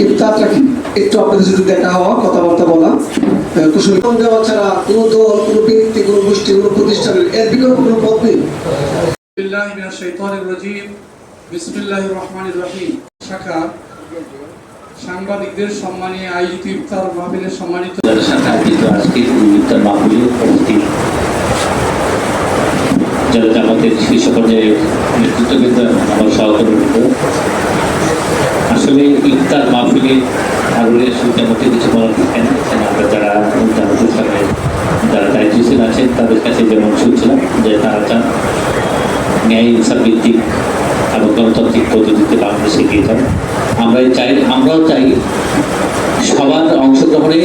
ইফতারটা কি একটু আপনাদের সাথে দেখা হওয়া, কথাবার্তা বলা, কুশল দেওয়া ছাড়া কোনো দল, কোনো ব্যক্তি, কোনো গোষ্ঠী, কোনো প্রতিষ্ঠানের এর বিকল্প কোনো পথ নেই। বিসমিল্লাহি মিনাশ শাইতানির রাজিম, বিসমিল্লাহির রহমানির রহিম। শাখা সাংবাদিকদের সম্মানে আয়োজিত ইফতার মাহফিলের সম্মানিত শাখা আয়োজিত আজকের ইফতার মাহফিলে উপস্থিত যারা জামাতের শীর্ষ পর্যায়ে নেতৃত্ববৃন্দ, আমার সহকর্মীবৃন্দ, আসলে ইফতার মাহফিলে আগুনের সুবিধার মধ্যে কিছু বলার থাকেন। আমরা যারা জামাতের সামনে যারা দায়িত্বশীল আছেন তাদের কাছে যেমন শুনছিলাম যে তারা চান ন্যায় ইনসাফ ভিত্তিক এবং গণতান্ত্রিক পদ্ধতিতে বাংলাদেশে এগিয়ে যান। আমরাও চাই সবার অংশগ্রহণে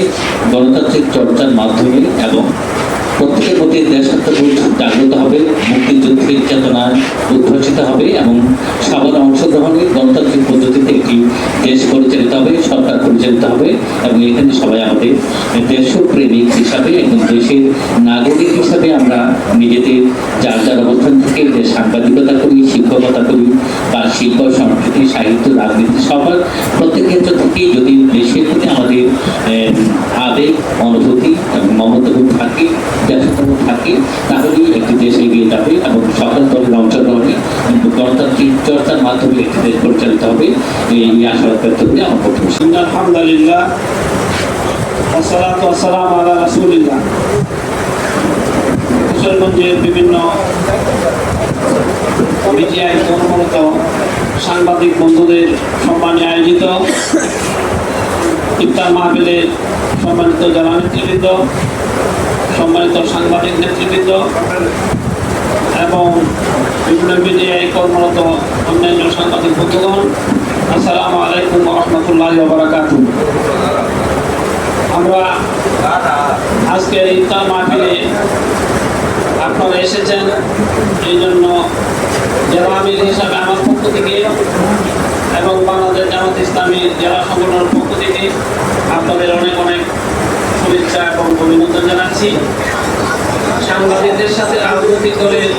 গণতান্ত্রিক চর্চার মাধ্যমে এবং প্রত্যেকের মধ্যে দেশাত্মবোধ জাগ্রত হবে, মুক্তিযুদ্ধের চেতনা উদ্ভাসিত হবে এবং সবার অংশগ্রহণে গণতান্ত্রিক পদ্ধতিতে একটি দেশ পরিচালিত হবে, সরকার পরিচালিত হবে এবং এখানে সবাই আমাদের দেশপ্রেমিক হিসাবে এবং দেশের নাগরিক হিসাবে আমরা নিজেদের যার যার অবস্থান থেকে যে সাংবাদিকতা করি, শিক্ষকতা করি বা শিল্প, সংস্কৃতি, সাহিত্য, রাজনীতি, সবার প্রত্যেক ক্ষেত্র থেকেই যদি দেশের প্রতি আমাদের আবেগ, অনুভূতি এবং মমতাবোধ থাকে, দেশাত্মবোধ থাকে, তাহলেই একটি দেশ এগিয়ে যাবে এবং সকল দলের অংশগ্রহণে গণতান্ত্রিক চর্চার মাধ্যমে একটি দেশ পরিচালিত হবে। এই আশা ব্যক্ত করে আমার বক্তব্য। আলহামদুলিল্লাহ, আসসালাতু ওয়াসসালামু আলা রাসূলিল্লাহ। কিশোরগঞ্জের বিভিন্ন মিডিয়ায় কর্মরত সাংবাদিক বন্ধুদের সম্মানে আয়োজিত ইফতার মাহফিলের সম্মানিত যারা নেতৃবৃন্দ, সম্মানিত সাংবাদিক নেতৃবৃন্দ এবং বিভিন্ন মিডিয়ায় কর্মরত অন্যান্য সাংবাদিক বন্ধুগণ, আসসালামু আলাইকুম ওয়া রাহমাতুল্লাহি ওয়া বারাকাতুহু। আমরা আজকের ইফতার মাহফিলে আপনারা এসেছেন, এই জন্য জেলা আমির হিসাবে আমার পক্ষ থেকে এবং বাংলাদেশ জামাত ইসলামী জেলা সংগঠনের পক্ষ থেকে আপনাদের অনেক অনেক শুভেচ্ছা এবং অভিনন্দন জানাচ্ছি। সাংবাদিকদের সাথে রাজনৈতিক দলের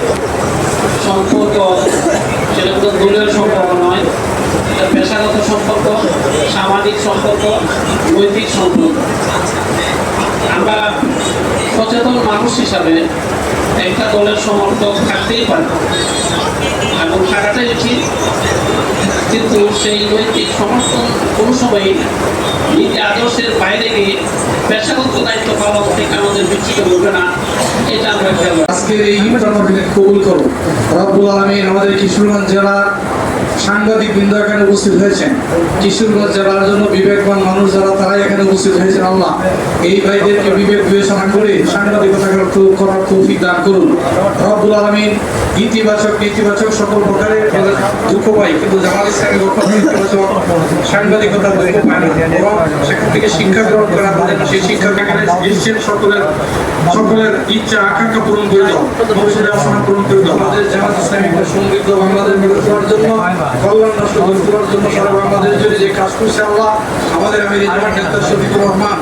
সম্পর্ক সেটা তো দলীয় সম্পর্ক নয়, এটা পেশাগত সম্পর্ক, সামাজিক সম্পর্ক, নৈতিক সম্পর্ক। আমরা সচেতন মানুষ হিসাবে একটা দলের সমর্থক থাকতেই পারে এবং থাকাটাই উচিত, কিন্তু সেই নৈতিক সমর্থন কোনো সময়ই নীতি আদর্শের বাইরে গিয়ে পেশাগত দায়িত্ব পালন থেকে আমাদের বিচ্ছিত করবে না, এটা আমরা খেয়াল রাখবো। আজকের এই ইফতার মাহফিলে কবুল করো রব্বুল আলামিন। আমাদের কিশোরগঞ্জ জেলার সাংবাদিক বৃন্দ এখানে উপস্থিত হয়েছেন, কিশোরগঞ্জ জেলার জন্য বিবেকবান মানুষ যারা তারাই এখানে উপস্থিত হয়েছেন। আল্লাহ এই ভাইদেরকে বিবেক বিবেচনা করে সাংবাদিকতা করার তৌফিক দান করুন রব্বুল আলামিন। ইতিবাচক নেতিবাচক সকল প্রকারের দুঃখ পাই, কিন্তু জামাত ইসলামের কখনো ইতিবাচক সাংবাদিকতা দুঃখ পায় না এবং সেখান থেকে শিক্ষা গ্রহণ করা আমাদের সেই শিক্ষাকে এসেছেন সকলের ইচ্ছা আকাঙ্ক্ষা পূরণ করে দাও, ভবিষ্যতের আশা পূরণ করে দাও। আমাদের জামাত ইসলামী একটা সমৃদ্ধ বাংলাদেশ গড়ে তোলার জন্য, কল্যাণ রাষ্ট্র গড়ে তোলার জন্য সারা বাংলাদেশ জুড়ে যে কাজ করছে আল্লাহ, আমাদের আমির জামাত নেতা শফিকুর রহমান